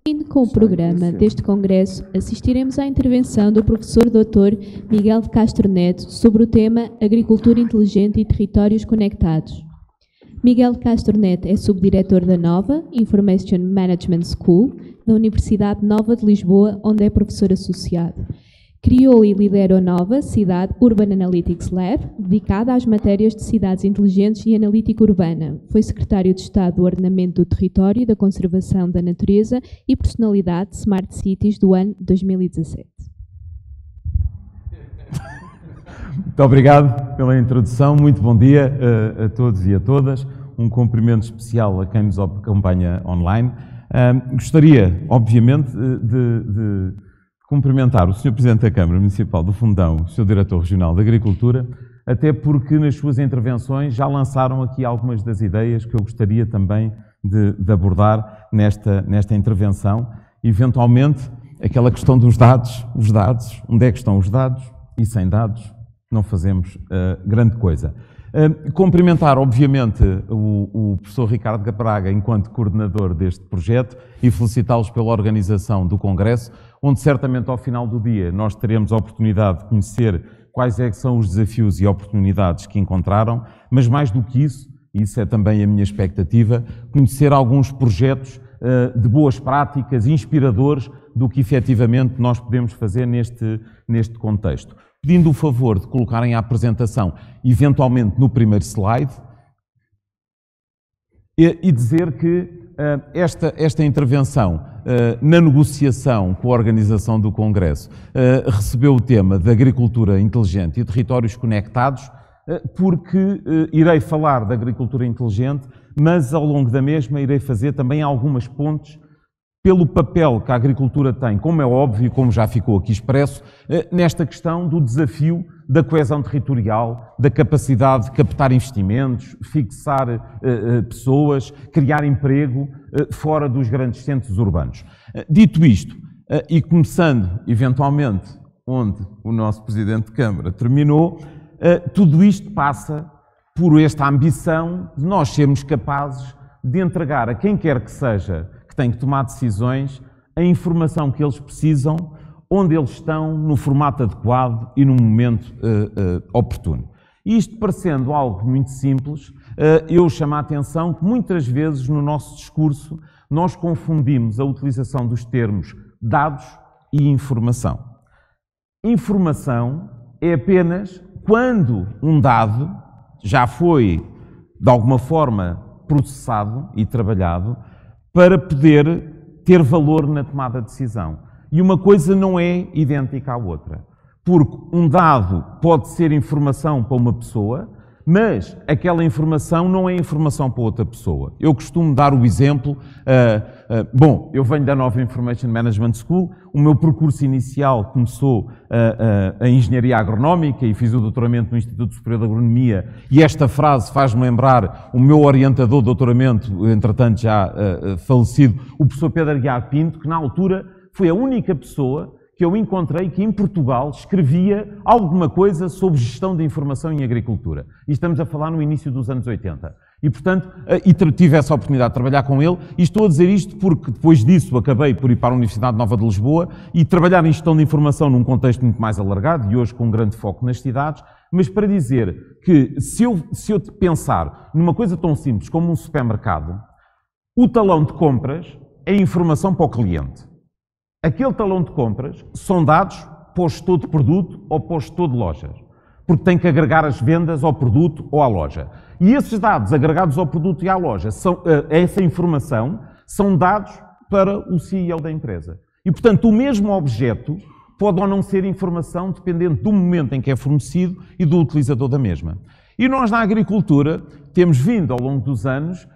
Com o programa deste Congresso, assistiremos à intervenção do professor Dr. Miguel de Castro Neto sobre o tema Agricultura Inteligente e Territórios Conectados. Miguel de Castro Neto é subdiretor da Nova Information Management School, da Universidade Nova de Lisboa, onde é professor associado. Criou e lidera a Nova Cidade Urban Analytics Lab, dedicada às matérias de cidades inteligentes e analítica urbana. Foi secretário de Estado do Ordenamento do Território e da Conservação da Natureza e personalidade de Smart Cities do ano 2017. Muito obrigado pela introdução. Muito bom dia a todos e a todas. Um cumprimento especial a quem nos acompanha online. Gostaria, obviamente, de cumprimentar o Sr. Presidente da Câmara Municipal do Fundão, o Sr. Diretor Regional da Agricultura, até porque nas suas intervenções já lançaram aqui algumas das ideias que eu gostaria também de abordar nesta intervenção. Eventualmente, aquela questão dos dados, onde é que estão os dados? E sem dados não fazemos grande coisa. Cumprimentar, obviamente, o professor Ricardo Gapraga, enquanto coordenador deste projeto, e felicitá-los pela organização do Congresso, onde certamente ao final do dia nós teremos a oportunidade de conhecer quais é que são os desafios e oportunidades que encontraram, mas mais do que isso, e isso é também a minha expectativa, conhecer alguns projetos de boas práticas, inspiradores do que efetivamente nós podemos fazer neste contexto. Pedindo o favor de colocarem a apresentação, eventualmente no primeiro slide, e dizer que esta intervenção na negociação com a organização do Congresso recebeu o tema da agricultura inteligente e territórios conectados, porque irei falar da agricultura inteligente, mas ao longo da mesma irei fazer também algumas pontes pelo papel que a agricultura tem, como é óbvio e como já ficou aqui expresso, nesta questão do desafio da coesão territorial, da capacidade de captar investimentos, fixar pessoas, criar emprego fora dos grandes centros urbanos. Dito isto, e começando eventualmente onde o nosso Presidente de Câmara terminou, tudo isto passa por esta ambição de nós sermos capazes de entregar a quem quer que seja têm que tomar decisões, a informação que eles precisam, onde eles estão, no formato adequado e no momento oportuno. Isto parecendo algo muito simples, eu chamo a atenção que muitas vezes no nosso discurso nós confundimos a utilização dos termos dados e informação. Informação é apenas quando um dado já foi, de alguma forma, processado e trabalhado para poder ter valor na tomada de decisão. E uma coisa não é idêntica à outra. Porque um dado pode ser informação para uma pessoa, mas aquela informação não é informação para outra pessoa. Eu costumo dar o exemplo, eu venho da Nova Information Management School, o meu percurso inicial começou a Engenharia Agronómica e fiz o doutoramento no Instituto Superior de Agronomia, e esta frase faz-me lembrar o meu orientador de doutoramento, entretanto já falecido, o professor Pedro Aguiar Pinto, que na altura foi a única pessoa que eu encontrei que em Portugal escrevia alguma coisa sobre gestão de informação em agricultura. E estamos a falar no início dos anos 80. E, portanto, tive essa oportunidade de trabalhar com ele, e estou a dizer isto porque depois disso acabei por ir para a Universidade Nova de Lisboa e trabalhar em gestão de informação num contexto muito mais alargado e hoje com um grande foco nas cidades, mas para dizer que se eu pensar numa coisa tão simples como um supermercado, o talão de compras é informação para o cliente. Aquele talão de compras são dados para o gestor de produto ou para o gestor de lojas, porque tem que agregar as vendas ao produto ou à loja. E esses dados agregados ao produto e à loja, essa informação, são dados para o CEO da empresa. E, portanto, o mesmo objeto pode ou não ser informação dependendo do momento em que é fornecido e do utilizador da mesma. E nós, na agricultura, temos vindo, ao longo dos anos,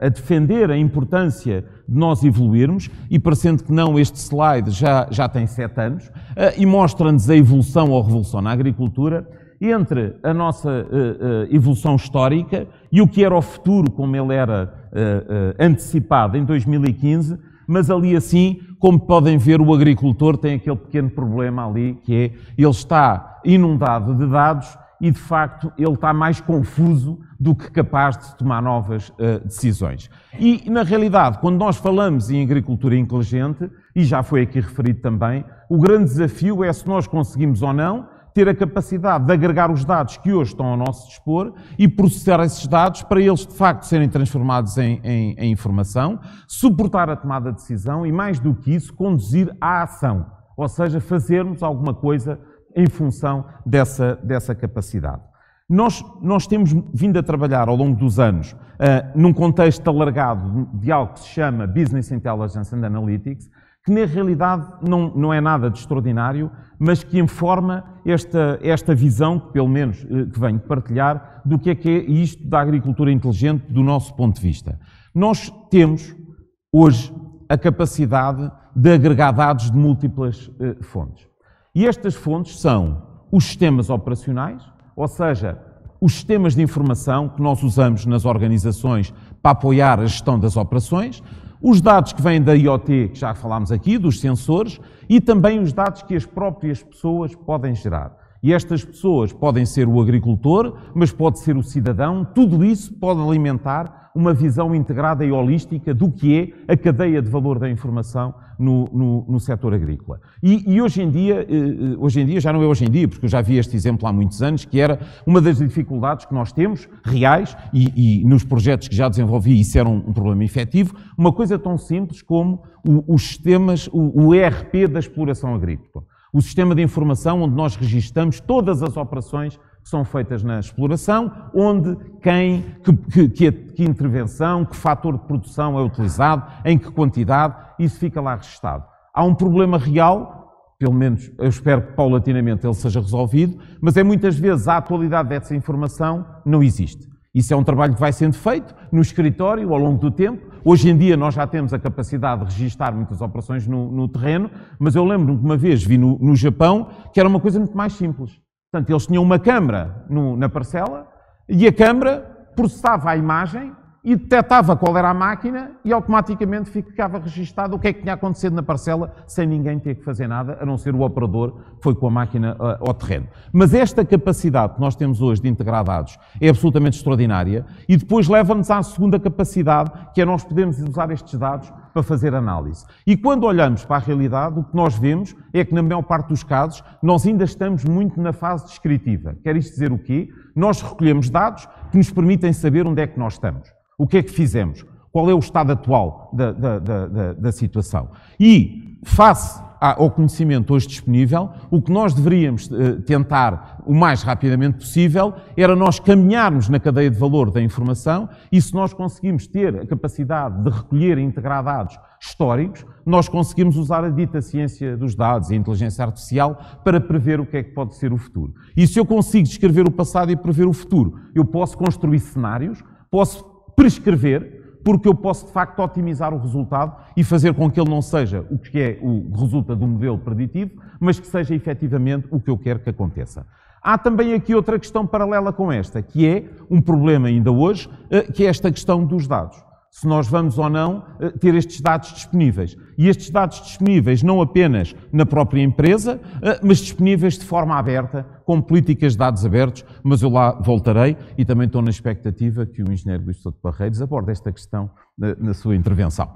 a defender a importância de nós evoluirmos, e parecendo que não, este slide já tem 7 anos, e mostra-nos a evolução ou revolução na agricultura, entre a nossa evolução histórica e o que era o futuro, como ele era antecipado em 2015, mas ali assim, como podem ver, o agricultor tem aquele pequeno problema ali, que é, ele está inundado de dados e, de facto, ele está mais confuso do que capaz de tomar novas decisões. E, na realidade, quando nós falamos em agricultura inteligente, e já foi aqui referido também, o grande desafio é se nós conseguimos ou não ter a capacidade de agregar os dados que hoje estão ao nosso dispor e processar esses dados para eles, de facto, serem transformados em informação, suportar a tomada de decisão e, mais do que isso, conduzir à ação, ou seja, fazermos alguma coisa em função dessa capacidade. Nós temos vindo a trabalhar ao longo dos anos num contexto alargado de algo que se chama Business Intelligence and Analytics, que na realidade não é nada de extraordinário, mas que informa esta visão, que pelo menos que venho partilhar, do que é isto da agricultura inteligente do nosso ponto de vista. Nós temos hoje a capacidade de agregar dados de múltiplas fontes. E estas fontes são os sistemas operacionais, ou seja, os sistemas de informação que nós usamos nas organizações para apoiar a gestão das operações, os dados que vêm da IoT, que já falámos aqui, dos sensores, e também os dados que as próprias pessoas podem gerar. E estas pessoas podem ser o agricultor, mas pode ser o cidadão, tudo isso pode alimentar uma visão integrada e holística do que é a cadeia de valor da informação no setor agrícola. E hoje em dia, já não é hoje em dia, porque eu já vi este exemplo há muitos anos, que era uma das dificuldades que nós temos, reais, e nos projetos que já desenvolvi isso era um problema efetivo, uma coisa tão simples como os sistemas, o ERP da exploração agrícola. O sistema de informação onde nós registamos todas as operações que são feitas na exploração, onde, que intervenção, que fator de produção é utilizado, em que quantidade, isso fica lá registado. Há um problema real, pelo menos eu espero que paulatinamente ele seja resolvido, mas muitas vezes a atualidade dessa informação não existe. Isso é um trabalho que vai sendo feito no escritório ao longo do tempo. Hoje em dia nós já temos a capacidade de registar muitas operações no terreno, mas eu lembro-me que uma vez vi no Japão que era uma coisa muito mais simples. Portanto, eles tinham uma câmara na parcela e a câmara processava a imagem e detectava qual era a máquina e automaticamente ficava registado o que é que tinha acontecido na parcela sem ninguém ter que fazer nada, a não ser o operador que foi com a máquina ao terreno. Mas esta capacidade que nós temos hoje de integrar dados é absolutamente extraordinária e depois leva-nos à segunda capacidade, que é nós podermos usar estes dados para fazer análise. E quando olhamos para a realidade, o que nós vemos é que na maior parte dos casos nós ainda estamos muito na fase descritiva. Quer isto dizer o quê? Nós recolhemos dados que nos permitem saber onde é que nós estamos. O que é que fizemos? Qual é o estado atual da situação? E, face ao conhecimento hoje disponível, o que nós deveríamos tentar o mais rapidamente possível era nós caminharmos na cadeia de valor da informação e se nós conseguimos ter a capacidade de recolher e integrar dados históricos, nós conseguimos usar a dita ciência dos dados e a inteligência artificial para prever o que é que pode ser o futuro. E se eu consigo descrever o passado e prever o futuro, eu posso construir cenários, posso prescrever, porque eu posso de facto otimizar o resultado e fazer com que ele não seja o que resulta do modelo preditivo, mas que seja efetivamente o que eu quero que aconteça. Há também aqui outra questão paralela com esta, que é um problema ainda hoje, que é esta questão dos dados. Se nós vamos ou não ter estes dados disponíveis. E estes dados disponíveis não apenas na própria empresa, mas disponíveis de forma aberta, com políticas de dados abertos, mas eu lá voltarei e também estou na expectativa que o engenheiro Luís Souto Barreiros aborde esta questão na sua intervenção.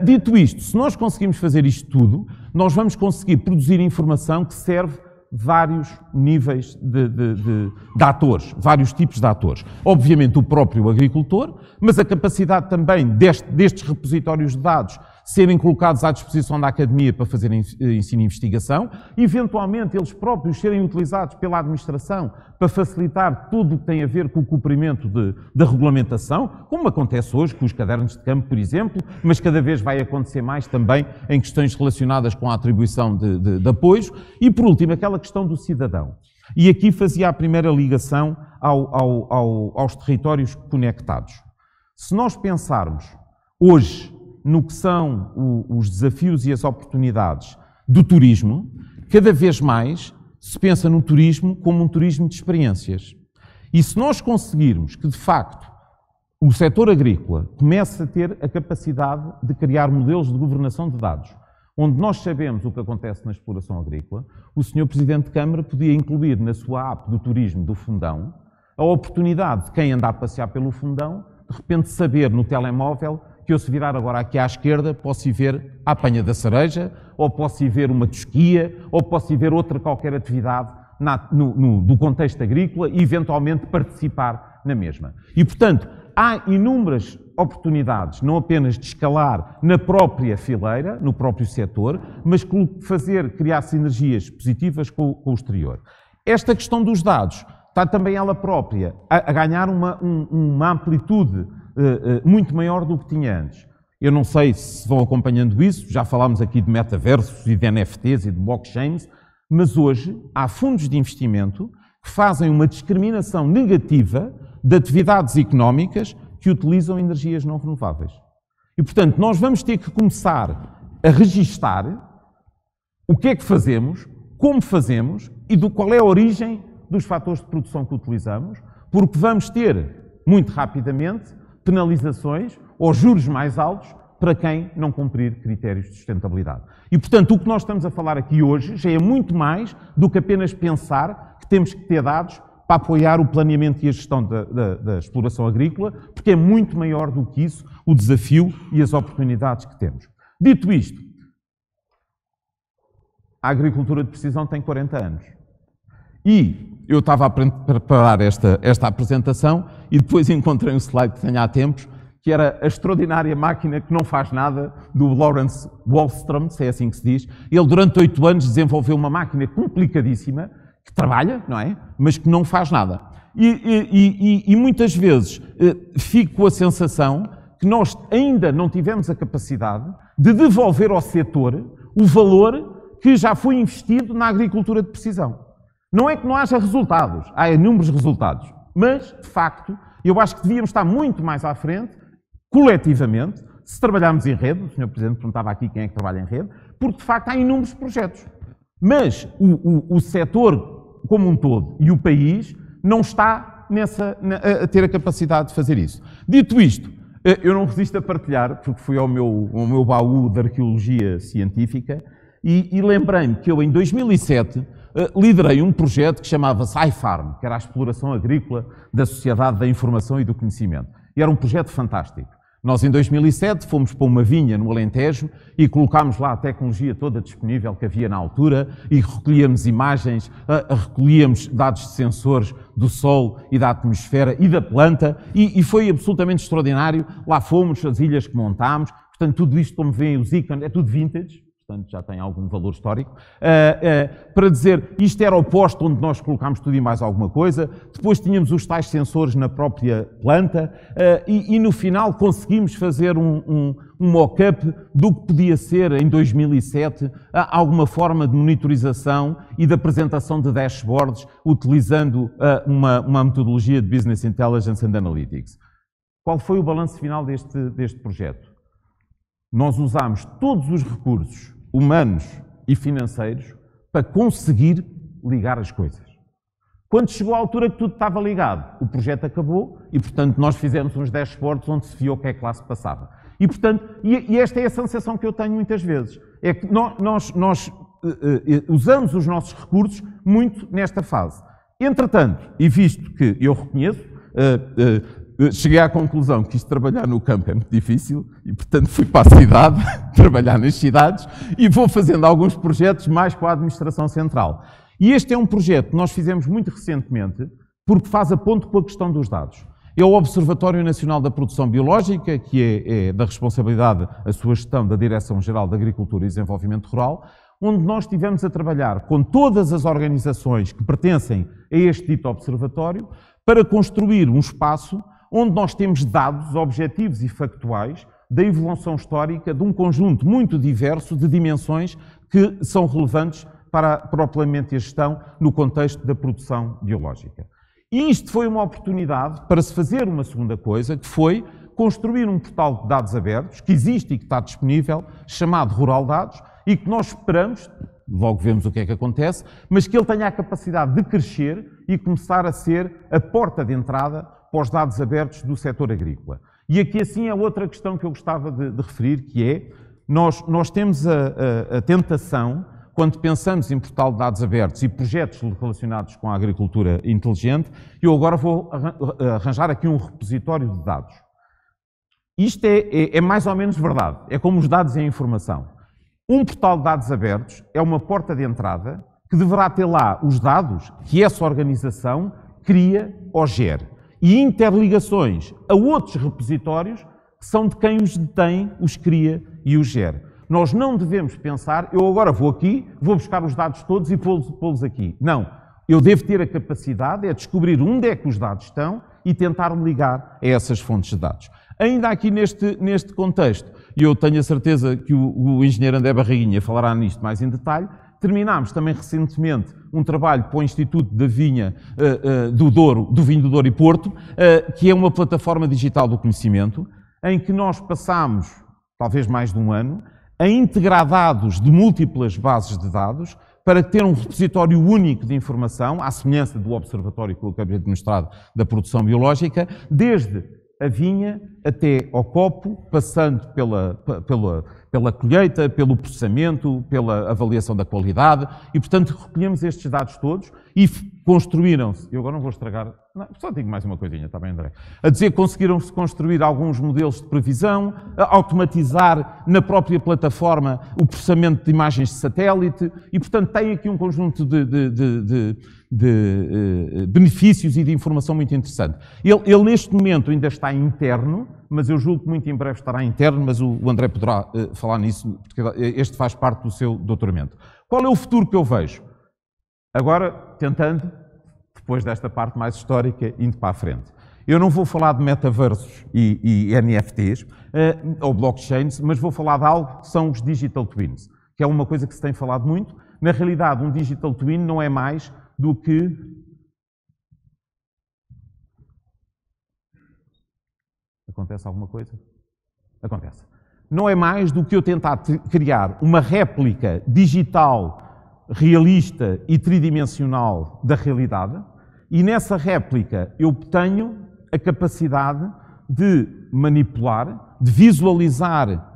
Dito isto, se nós conseguimos fazer isto tudo, nós vamos conseguir produzir informação que serve vários níveis de atores, vários tipos de atores. Obviamente o próprio agricultor, mas a capacidade também destes repositórios de dados serem colocados à disposição da academia para fazer ensino e investigação, eventualmente eles próprios serem utilizados pela administração para facilitar tudo o que tem a ver com o cumprimento da regulamentação, como acontece hoje com os cadernos de campo, por exemplo, mas cada vez vai acontecer mais também em questões relacionadas com a atribuição de apoios. E, por último, aquela questão do cidadão. E aqui fazia a primeira ligação aos territórios conectados. Se nós pensarmos hoje no que são os desafios e as oportunidades do turismo, cada vez mais se pensa no turismo como um turismo de experiências. E se nós conseguirmos que, de facto, o setor agrícola comece a ter a capacidade de criar modelos de governação de dados, onde nós sabemos o que acontece na exploração agrícola, o Sr. Presidente de Câmara podia incluir na sua app do turismo do Fundão a oportunidade de quem anda a passear pelo Fundão, de repente saber no telemóvel que eu, se virar agora aqui à esquerda, posso ir ver a apanha da cereja, ou posso ir ver uma tosquia, ou posso ir ver outra qualquer atividade do contexto agrícola e eventualmente participar na mesma. E, portanto, há inúmeras oportunidades, não apenas de escalar na própria fileira, no próprio setor, mas criar sinergias positivas com o exterior. Esta questão dos dados está também ela própria a ganhar uma amplitude muito maior do que tinha antes. Eu não sei se vão acompanhando isso, já falámos aqui de metaversos e de NFTs e de blockchains, mas hoje há fundos de investimento que fazem uma discriminação negativa de atividades económicas que utilizam energias não renováveis. E, portanto, nós vamos ter que começar a registar o que é que fazemos, como fazemos e qual é a origem dos fatores de produção que utilizamos, porque vamos ter, muito rapidamente, penalizações ou juros mais altos para quem não cumprir critérios de sustentabilidade. E, portanto, o que nós estamos a falar aqui hoje já é muito mais do que apenas pensar que temos que ter dados para apoiar o planeamento e a gestão da exploração agrícola, porque é muito maior do que isso o desafio e as oportunidades que temos. Dito isto, a agricultura de precisão tem 40 anos. E eu estava a preparar esta apresentação e depois encontrei um slide que tenho há tempos, que era a extraordinária máquina que não faz nada, do Lawrence Wallstrom, se é assim que se diz. Ele, durante 8 anos, desenvolveu uma máquina complicadíssima, que trabalha, não é? Mas que não faz nada. E muitas vezes fico com a sensação que nós ainda não tivemos a capacidade de devolver ao setor o valor que já foi investido na agricultura de precisão. Não é que não haja resultados, há inúmeros resultados, mas, de facto, eu acho que devíamos estar muito mais à frente, coletivamente, se trabalharmos em rede. O Sr. Presidente perguntava aqui quem é que trabalha em rede, porque, de facto, há inúmeros projetos. Mas o setor como um todo e o país não está a ter a capacidade de fazer isso. Dito isto, eu não resisto a partilhar, porque fui ao meu baú de arqueologia científica e lembrei-me que eu, em 2007, liderei um projeto que chamava-se iFarm, que era a exploração agrícola da sociedade da informação e do conhecimento. E era um projeto fantástico. Nós, em 2007, fomos para uma vinha no Alentejo e colocámos lá a tecnologia toda disponível que havia na altura e recolhíamos imagens, recolhíamos dados de sensores do sol e da atmosfera e da planta e foi absolutamente extraordinário. Lá fomos, as ilhas que montámos, portanto, tudo isto, como veem os ícones, é tudo vintage. Portanto, já tem algum valor histórico, para dizer, isto era o posto onde nós colocámos tudo e mais alguma coisa, depois tínhamos os tais sensores na própria planta e no final conseguimos fazer um mock-up do que podia ser, em 2007, alguma forma de monitorização e de apresentação de dashboards utilizando uma metodologia de Business Intelligence and Analytics. Qual foi o balanço final deste projeto? Nós usámos todos os recursos humanos e financeiros para conseguir ligar as coisas. Quando chegou à altura que tudo estava ligado, o projeto acabou e, portanto, nós fizemos uns dashboards onde se viu o que é que lá se passava. E, portanto, esta é a sensação que eu tenho muitas vezes, é que nós usamos os nossos recursos muito nesta fase. Entretanto, e visto que eu reconheço, cheguei à conclusão que isto trabalhar no campo é muito difícil e, portanto, fui para a cidade, trabalhar nas cidades e vou fazendo alguns projetos mais com a administração central. E este é um projeto que nós fizemos muito recentemente porque faz a ponte com a questão dos dados. É o Observatório Nacional da Produção Biológica, que é da responsabilidade, a sua gestão, da Direção-Geral da Agricultura e Desenvolvimento Rural, onde nós estivemos a trabalhar com todas as organizações que pertencem a este dito observatório para construir um espaço onde nós temos dados objetivos e factuais da evolução histórica de um conjunto muito diverso de dimensões que são relevantes para o planeamento e a gestão no contexto da produção biológica. E isto foi uma oportunidade para se fazer uma segunda coisa, que foi construir um portal de dados abertos, que existe e que está disponível, chamado Rural Dados, e que nós esperamos, logo vemos o que é que acontece, mas que ele tenha a capacidade de crescer e começar a ser a porta de entrada para os dados abertos do setor agrícola. E aqui, assim, é outra questão que eu gostava de referir, que é, Nós temos a tentação, quando pensamos em portal de dados abertos e projetos relacionados com a agricultura inteligente, eu agora vou arranjar aqui um repositório de dados. Isto é mais ou menos verdade, é como os dados e a informação. Um portal de dados abertos é uma porta de entrada que deverá ter lá os dados que essa organização cria ou gere e interligações a outros repositórios que são de quem os detém, os cria e os gere. Nós não devemos pensar, eu agora vou aqui, vou buscar os dados todos e pô-los aqui. Não, eu devo ter a capacidade de descobrir onde é que os dados estão e tentar me ligar a essas fontes de dados. Ainda aqui neste contexto, e eu tenho a certeza que o engenheiro André Barriguinha falará nisto mais em detalhe, terminámos também recentemente um trabalho para o Instituto da Vinha do Douro, do Vinho do Douro e Porto, que é uma plataforma digital do conhecimento, em que nós passámos, talvez mais de um ano, a integrar dados de múltiplas bases de dados para ter um repositório único de informação, à semelhança do observatório que eu acabei de mostrar da produção biológica, desde a vinha até ao copo, passando pela colheita, pelo processamento, pela avaliação da qualidade e, portanto, recolhemos estes dados todos e construíram-se, eu agora não vou estragar, não, só digo mais uma coisinha, está bem, André? A dizer que conseguiram-se construir alguns modelos de previsão, automatizar na própria plataforma o processamento de imagens de satélite e, portanto, tem aqui um conjunto de benefícios e de informação muito interessante. Ele neste momento ainda está interno, mas eu julgo que muito em breve estará interno, mas o André poderá falar nisso, porque este faz parte do seu doutoramento. Qual é o futuro que eu vejo? Agora, tentando, depois desta parte mais histórica, indo para a frente. Eu não vou falar de metaversos e NFTs, ou blockchains, mas vou falar de algo que são os digital twins, que é uma coisa que se tem falado muito. Na realidade, um digital twin não é mais do que... Acontece alguma coisa? Acontece. Não é mais do que eu tentar criar uma réplica digital, realista e tridimensional da realidade, e nessa réplica eu tenho a capacidade de manipular, de visualizar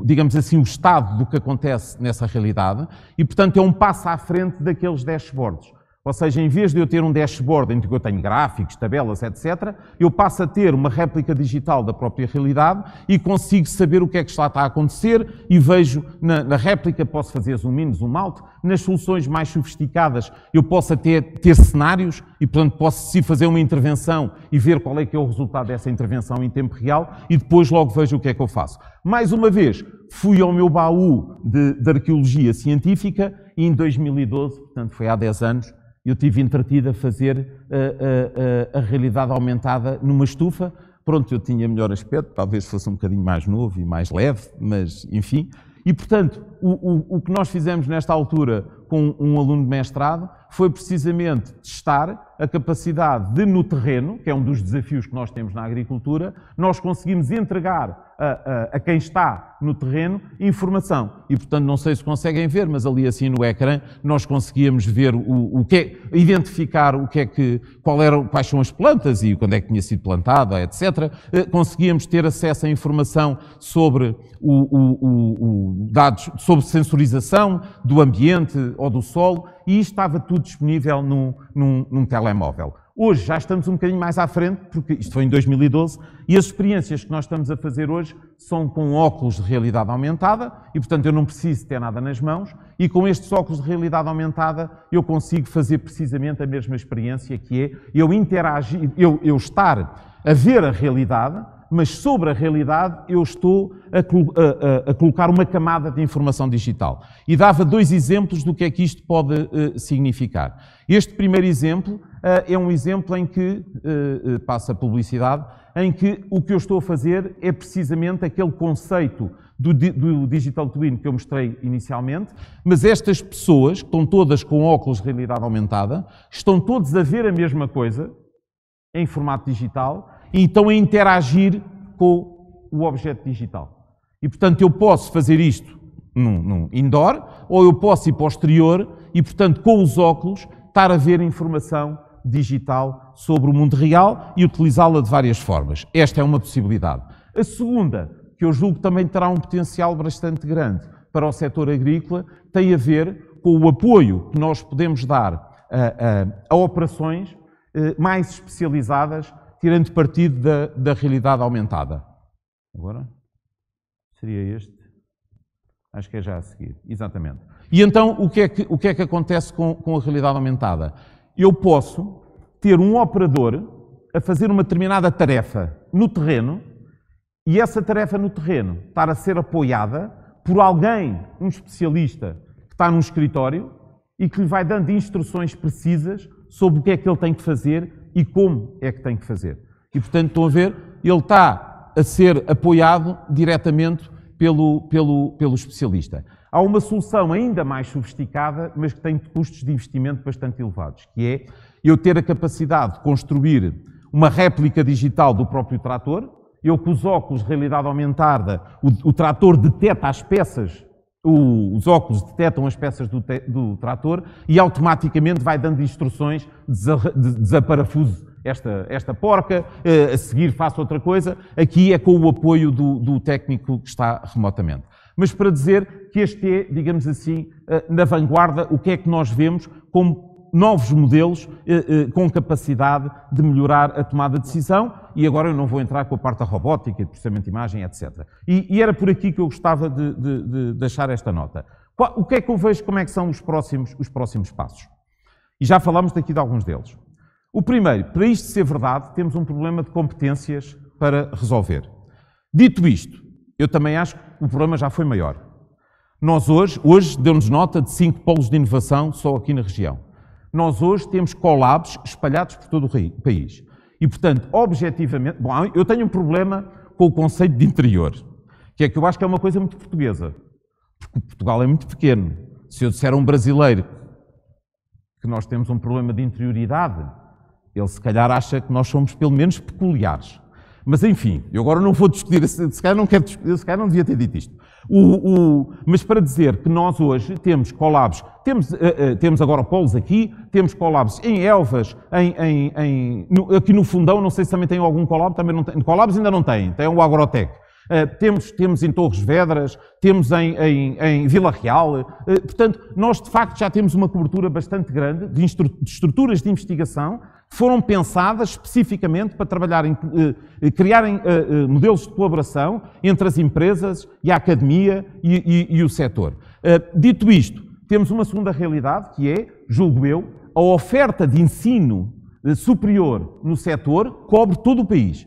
digamos assim, o estado do que acontece nessa realidade e, portanto, é um passo à frente daqueles dashboards. Ou seja, em vez de eu ter um dashboard em que eu tenho gráficos, tabelas, etc., eu passo a ter uma réplica digital da própria realidade e consigo saber o que é que está a acontecer e vejo na réplica, posso fazer zoom in, zoom out. Nas soluções mais sofisticadas eu posso até ter cenários e, portanto, posso sim fazer uma intervenção e ver qual é que é o resultado dessa intervenção em tempo real e depois logo vejo o que é que eu faço. Mais uma vez, fui ao meu baú de arqueologia científica e em 2012, portanto foi há 10 anos, eu estive entretido a fazer a realidade aumentada numa estufa. Pronto, eu tinha melhor aspecto, talvez fosse um bocadinho mais novo e mais leve, mas enfim. E, portanto, o que nós fizemos nesta altura com um aluno de mestrado foi precisamente testar a capacidade de, no terreno, que é um dos desafios que nós temos na agricultura, nós conseguimos entregar a quem está no terreno informação. E, portanto, não sei se conseguem ver, mas ali assim no ecrã nós conseguíamos ver identificar quais são as plantas e quando é que tinha sido plantada, etc. Conseguíamos ter acesso à informação sobre dados sobre sensorização do ambiente ou do solo e isto estava tudo disponível num telemóvel. Hoje já estamos um bocadinho mais à frente, porque isto foi em 2012, e as experiências que nós estamos a fazer hoje são com óculos de realidade aumentada, e portanto eu não preciso ter nada nas mãos, e com estes óculos de realidade aumentada eu consigo fazer precisamente a mesma experiência, que é eu interagir, eu estar a ver a realidade, mas sobre a realidade eu estou a colocar uma camada de informação digital. E dava 2 exemplos do que é que isto pode significar. Este primeiro exemplo é um exemplo em que, passa a publicidade, em que o que eu estou a fazer é precisamente aquele conceito do Digital Twin que eu mostrei inicialmente, mas estas pessoas, que estão todas com óculos de realidade aumentada, estão todos a ver a mesma coisa, em formato digital, e estão a interagir com o objeto digital. E, portanto, eu posso fazer isto num indoor, ou eu posso ir para o exterior e, portanto, com os óculos, estar a ver informação digital sobre o mundo real e utilizá-la de várias formas. Esta é uma possibilidade. A segunda que eu julgo também terá um potencial bastante grande para o setor agrícola, tem a ver com o apoio que nós podemos dar a operações mais especializadas, tirando partido da realidade aumentada. Agora, seria este? Acho que é já a seguir, exatamente. E então, o que é que acontece com a realidade aumentada? Eu posso ter um operador a fazer uma determinada tarefa no terreno e essa tarefa no terreno estar a ser apoiada por alguém, um especialista, que está num escritório e que lhe vai dando instruções precisas sobre o que é que ele tem que fazer e como é que tem que fazer. E, portanto, estão a ver, ele está a ser apoiado diretamente pelo especialista. Há uma solução ainda mais sofisticada, mas que tem custos de investimento bastante elevados, que é eu ter a capacidade de construir uma réplica digital do próprio trator. Eu, com os óculos de realidade aumentada, o trator detecta as peças, os óculos detectam as peças do trator e automaticamente vai dando instruções de desaparafuse esta porca, a seguir faça outra coisa. Aqui é com o apoio do técnico que está remotamente. Mas para dizer que este é, digamos assim, na vanguarda, o que é que nós vemos como novos modelos com capacidade de melhorar a tomada de decisão, e agora eu não vou entrar com a parte da robótica, de processamento de imagem, etc. E era por aqui que eu gostava de deixar esta nota. O que é que eu vejo, como é que são os próximos passos? E já falámos daqui de alguns deles. O primeiro, para isto ser verdade, temos um problema de competências para resolver. Dito isto, eu também acho que o problema já foi maior. Nós hoje deu-nos nota de 5 polos de inovação só aqui na região. Nós hoje temos collabs espalhados por todo o país. E, portanto, objetivamente... Bom, eu tenho um problema com o conceito de interior, que é que eu acho que é uma coisa muito portuguesa. Porque Portugal é muito pequeno. Se eu disser a um brasileiro que nós temos um problema de interioridade, ele se calhar acha que nós somos pelo menos peculiares. Mas, enfim, eu agora não vou discutir, se calhar não devia ter dito isto. Mas para dizer que nós hoje temos collabs, temos agora polos aqui, temos collabs em Elvas, aqui no Fundão, não sei se também tem algum collab, também não tem, collabs ainda não tem o Agrotec. Temos em Torres Vedras, temos em Vila Real, portanto, nós de facto já temos uma cobertura bastante grande de estruturas de investigação que foram pensadas especificamente para criarem modelos de colaboração entre as empresas e a academia e o setor. Dito isto, temos uma segunda realidade que é, julgo eu, a oferta de ensino superior no setor cobre todo o país.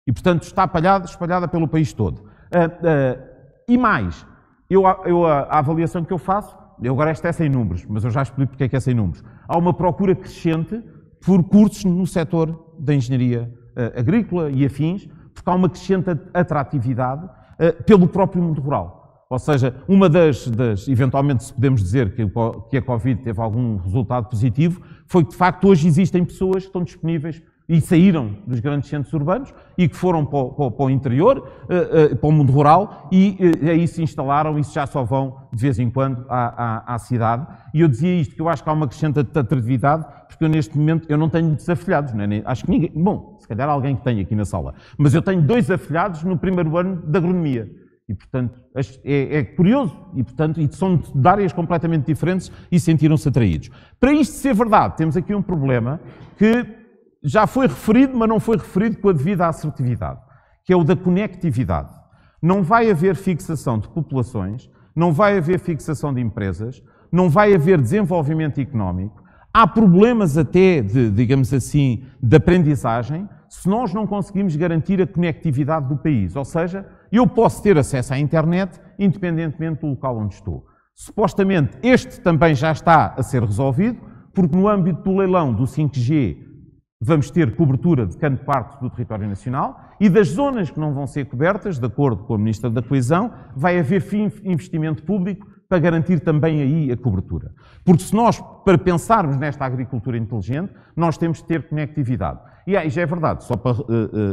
E, portanto, está espalhada pelo país todo. E mais, a avaliação que eu faço, agora esta é sem números, mas eu já explico porque é que é sem números. Há uma procura crescente por cursos no setor da engenharia agrícola e afins, porque há uma crescente atratividade pelo próprio mundo rural. Ou seja, uma eventualmente se podemos dizer que a Covid teve algum resultado positivo, foi que de facto hoje existem pessoas que estão disponíveis e saíram dos grandes centros urbanos e que foram para o interior, para o mundo rural, e aí se instalaram e já só vão de vez em quando à cidade. E eu dizia isto, que eu acho que há uma crescente atratividade, porque eu neste momento eu não tenho muitos afilhados, não é? Acho que ninguém, bom, se calhar alguém que tem aqui na sala, mas eu tenho 2 afilhados no primeiro ano de agronomia. E, portanto, é curioso, e, portanto, são de áreas completamente diferentes e sentiram-se atraídos. Para isto ser verdade, temos aqui um problema que já foi referido, mas não foi referido com a devida assertividade, que é o da conectividade. Não vai haver fixação de populações, não vai haver fixação de empresas, não vai haver desenvolvimento económico. Há problemas até, digamos assim, de aprendizagem, se nós não conseguimos garantir a conectividade do país. Ou seja, eu posso ter acesso à internet independentemente do local onde estou. Supostamente, este também já está a ser resolvido, porque no âmbito do leilão do 5G, vamos ter cobertura de grande parte do território nacional e das zonas que não vão ser cobertas, de acordo com a Ministra da Coesão, vai haver investimento público para garantir também aí a cobertura. Porque se nós, para pensarmos nesta agricultura inteligente, nós temos de ter conectividade. E aí já é verdade, só para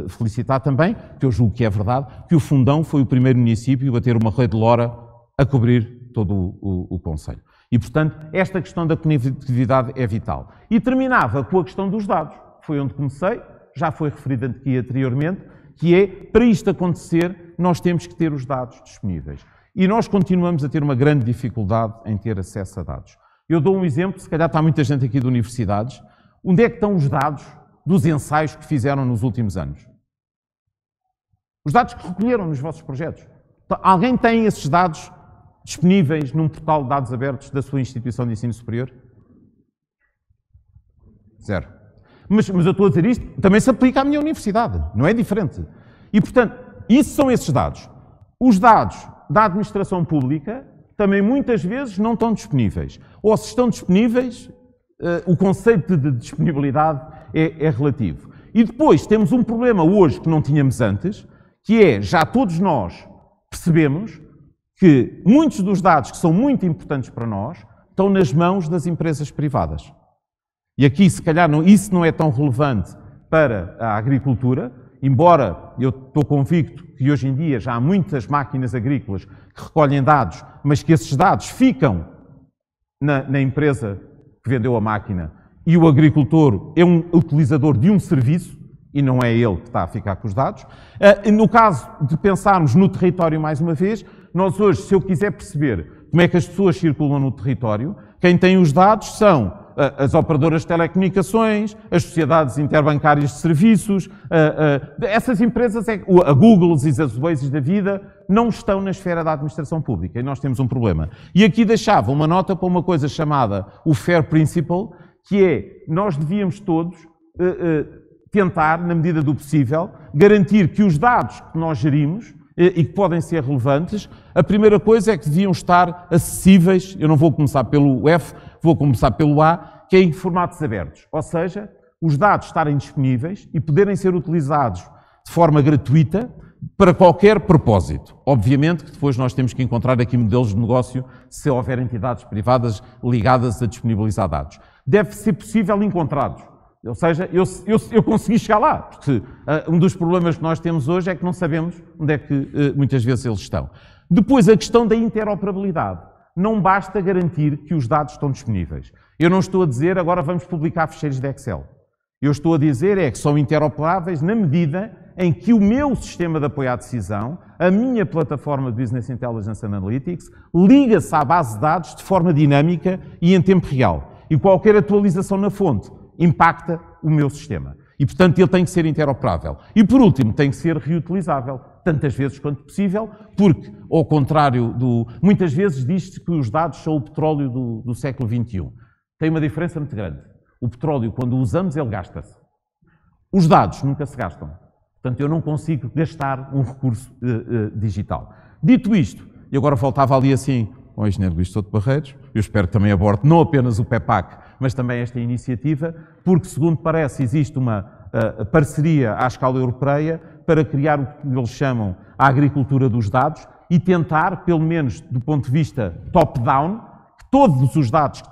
felicitar também, que eu julgo que é verdade, que o Fundão foi o primeiro município a ter uma rede LoRa a cobrir todo o concelho. E, portanto, esta questão da conectividade é vital. E terminava com a questão dos dados. Foi onde comecei, já foi referido aqui anteriormente, que é, para isto acontecer, nós temos que ter os dados disponíveis. E nós continuamos a ter uma grande dificuldade em ter acesso a dados. Eu dou um exemplo, se calhar está muita gente aqui de universidades. Onde é que estão os dados dos ensaios que fizeram nos últimos anos? Os dados que recolheram nos vossos projetos. Alguém tem esses dados disponíveis num portal de dados abertos da sua instituição de ensino superior? Zero. Mas eu estou a dizer isto, também se aplica à minha universidade, não é diferente. E, portanto, isso são esses dados. Os dados da administração pública também muitas vezes não estão disponíveis. Ou se estão disponíveis, o conceito de disponibilidade é relativo. E depois temos um problema hoje que não tínhamos antes, que é, já todos nós percebemos que muitos dos dados que são muito importantes para nós estão nas mãos das empresas privadas. E aqui, se calhar, isso não é tão relevante para a agricultura, embora eu estou convicto que hoje em dia já há muitas máquinas agrícolas que recolhem dados, mas que esses dados ficam na empresa que vendeu a máquina e o agricultor é um utilizador de um serviço e não é ele que está a ficar com os dados. No caso de pensarmos no território mais uma vez, nós hoje, se eu quiser perceber como é que as pessoas circulam no território, quem tem os dados são as operadoras de telecomunicações, as sociedades interbancárias de serviços, essas empresas, a Google e as Waze da vida, não estão na esfera da administração pública e nós temos um problema. E aqui deixava uma nota para uma coisa chamada o FAIR Principle, que é, nós devíamos todos tentar, na medida do possível, garantir que os dados que nós gerimos e que podem ser relevantes, a primeira coisa é que deviam estar acessíveis, eu não vou começar pelo F, vou começar pelo A, que é em formatos abertos. Ou seja, os dados estarem disponíveis e poderem ser utilizados de forma gratuita para qualquer propósito. Obviamente que depois nós temos que encontrar aqui modelos de negócio se houver entidades privadas ligadas a disponibilizar dados. Deve ser possível encontrá-los. Ou seja, eu consegui chegar lá, porque um dos problemas que nós temos hoje é que não sabemos onde é que muitas vezes eles estão. Depois, a questão da interoperabilidade. Não basta garantir que os dados estão disponíveis. Eu não estou a dizer agora vamos publicar ficheiros de Excel. Eu estou a dizer é que são interoperáveis na medida em que o meu sistema de apoio à decisão, a minha plataforma de Business Intelligence Analytics, liga-se à base de dados de forma dinâmica e em tempo real. E qualquer atualização na fonte impacta o meu sistema. E, portanto, ele tem que ser interoperável. E, por último, tem que ser reutilizável, tantas vezes quanto possível, porque, ao contrário do... Muitas vezes diz-se que os dados são o petróleo do século XXI. Tem uma diferença muito grande. O petróleo, quando o usamos, ele gasta-se. Os dados nunca se gastam. Portanto, eu não consigo gastar um recurso digital. Dito isto, e agora faltava ali assim, ao engenheiro Luís Souto Barreiros, eu espero que também aborde não apenas o PEPAC, mas também esta iniciativa, porque, segundo parece, existe uma parceria à escala europeia para criar o que eles chamam a agricultura dos dados e tentar, pelo menos do ponto de vista top-down, que todos os dados que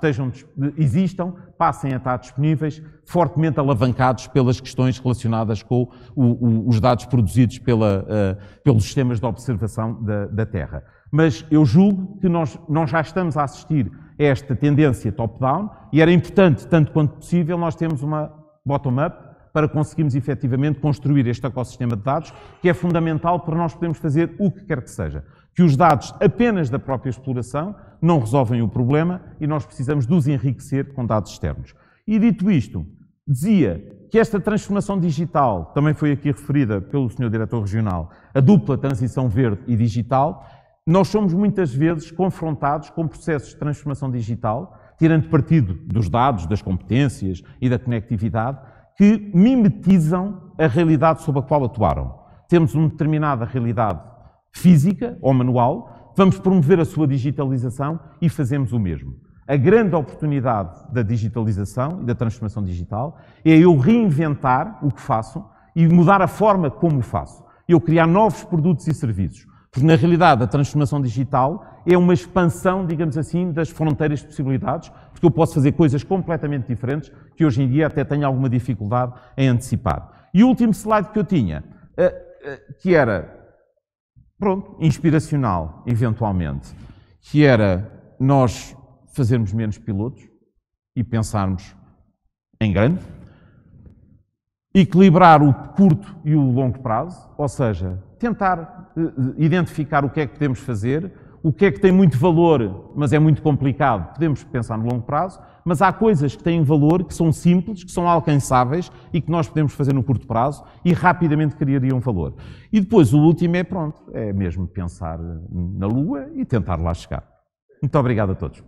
existam passem a estar disponíveis, fortemente alavancados pelas questões relacionadas com os dados produzidos pelos sistemas de observação da Terra. Mas eu julgo que nós já estamos a assistir a esta tendência top-down e era importante, tanto quanto possível, nós temos uma bottom-up para conseguirmos efetivamente construir este ecossistema de dados, que é fundamental para nós podermos fazer o que quer que seja. Que os dados apenas da própria exploração não resolvem o problema e nós precisamos de os enriquecer com dados externos. E dito isto, dizia que esta transformação digital, também foi aqui referida pelo Sr. Diretor Regional, a dupla transição verde e digital, nós somos muitas vezes confrontados com processos de transformação digital, tirando partido dos dados, das competências e da conectividade, que mimetizam a realidade sob a qual atuaram. Temos uma determinada realidade física ou manual, vamos promover a sua digitalização e fazemos o mesmo. A grande oportunidade da digitalização e da transformação digital é eu reinventar o que faço e mudar a forma como o faço. Eu criar novos produtos e serviços. Porque, na realidade, a transformação digital é uma expansão, digamos assim, das fronteiras de possibilidades, porque eu posso fazer coisas completamente diferentes que hoje em dia até tenho alguma dificuldade em antecipar. E o último slide que eu tinha, que era, pronto, inspiracional, eventualmente, que era nós fazermos menos pilotos e pensarmos em grande. equilibrar o curto e o longo prazo, ou seja, tentar identificar o que é que podemos fazer, o que é que tem muito valor, mas é muito complicado, podemos pensar no longo prazo, mas há coisas que têm valor, que são simples, que são alcançáveis e que nós podemos fazer no curto prazo e rapidamente criariam valor. E depois o último é pronto, é mesmo pensar na Lua e tentar lá chegar. Muito obrigado a todos.